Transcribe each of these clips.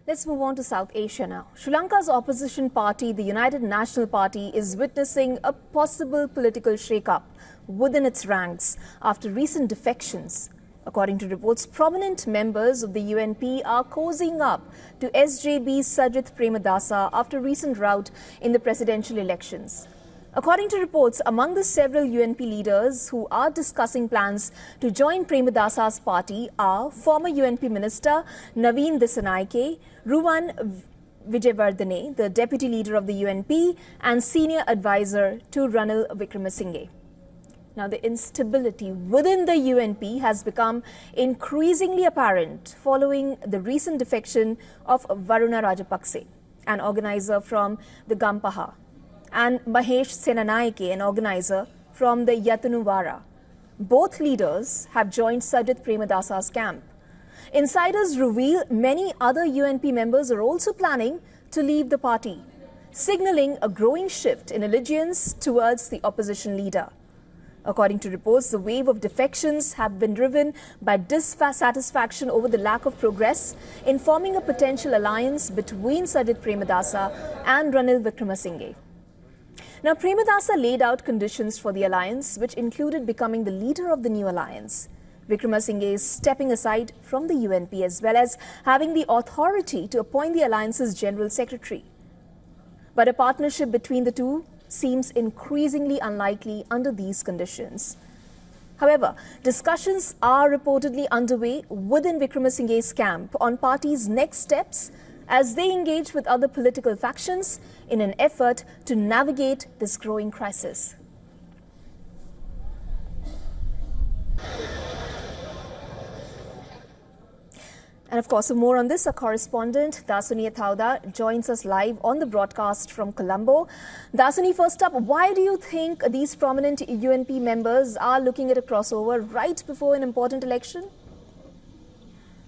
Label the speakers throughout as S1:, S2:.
S1: Let's move on to South Asia now. Sri Lanka's opposition party, the United National Party, is witnessing a possible political shake-up within its ranks after recent defections. According to reports, prominent members of the UNP are cozying up to SJB's Sajith Premadasa after recent rout in the presidential elections. According to reports, among the several UNP leaders who are discussing plans to join Premadasa's party are former UNP Minister Naveen Dissanayake, Ruwan Vijayawardene, the Deputy Leader of the UNP and Senior Advisor to Ranil Wickremesinghe. Now, the instability within the UNP has become increasingly apparent following the recent defection of Varuna Rajapakse, an organizer from the Gampaha, and Mahesh Senanayake, an organizer from the Yatunuvara. Both leaders have joined Sajith Premadasa's camp. Insiders reveal many other UNP members are also planning to leave the party, signaling a growing shift in allegiance towards the opposition leader. According to reports, the wave of defections have been driven by dissatisfaction over the lack of progress in forming a potential alliance between Sajith Premadasa and Ranil Wickremesinghe. Now, Premadasa laid out conditions for the alliance, which included becoming the leader of the new alliance. Wickremesinghe is stepping aside from the UNP as well as having the authority to appoint the alliance's general secretary. But a partnership between the two seems increasingly unlikely under these conditions. However, discussions are reportedly underway within Wickremesinghe's camp on party's next steps as they engage with other political factions in an effort to navigate this growing crisis. And of course, for more on this, our correspondent Dasuni Thauda joins us live on the broadcast from Colombo. Dasuni, first up, why do you think these prominent UNP members are looking at a crossover right before an important election?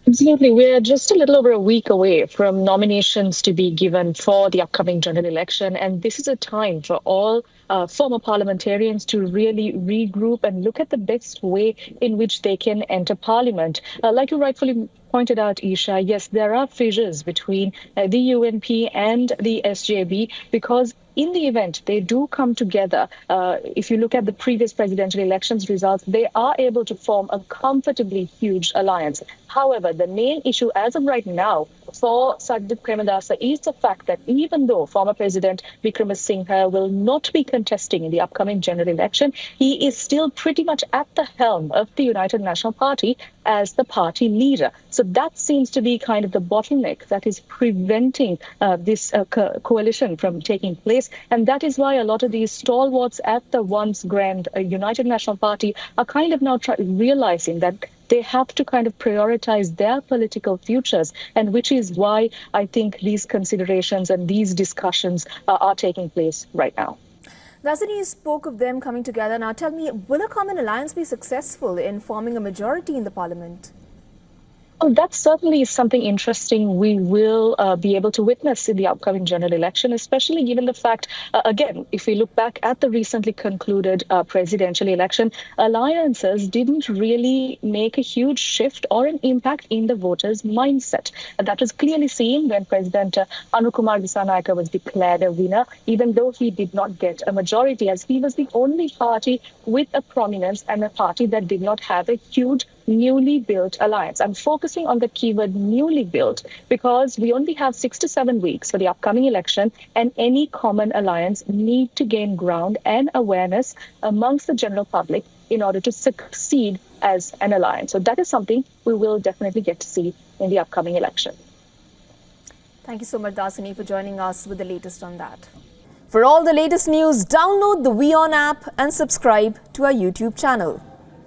S2: Absolutely. We're just a little over a week away from nominations to be given for the upcoming general election. And this is a time for all former parliamentarians to really regroup and look at the best way in which they can enter parliament. Like you rightfully pointed out, Isha, yes, there are fissures between the UNP and the SJB because in the event they do come together, if you look at the previous presidential elections results, they are able to form a comfortably huge alliance. However, the main issue as of right now for Sajith Premadasa is the fact that even though former President Wickremesinghe will not be contesting in the upcoming general election, he is still pretty much at the helm of the United National Party as the party leader. So that seems to be kind of the bottleneck that is preventing this coalition from taking place. And that is why a lot of these stalwarts at the once grand United National Party are kind of now realizing that they have to kind of prioritize their political futures, and which is why I think these considerations and these discussions are taking place right now.
S1: Dasani spoke of them coming together. Now tell me, will a common alliance be successful in forming a majority in the parliament?
S2: Oh, that certainly is something interesting we will be able to witness in the upcoming general election, especially given the fact, again, if we look back at the recently concluded presidential election, alliances didn't really make a huge shift or an impact in the voters' mindset. And that was clearly seen when President Anukumar Dissanayake was declared a winner, even though he did not get a majority, as he was the only party with a prominence and a party that did not have a huge newly built alliance. I'm focusing on the keyword newly built because we only have 6 to 7 weeks for the upcoming election, and any common alliance need to gain ground and awareness amongst the general public in order to succeed as an alliance. So that is something we will definitely get to see in the upcoming election.
S1: Thank you so much, Dasani, for joining us with the latest on that. For all the latest news, download the WION app and subscribe to our YouTube channel.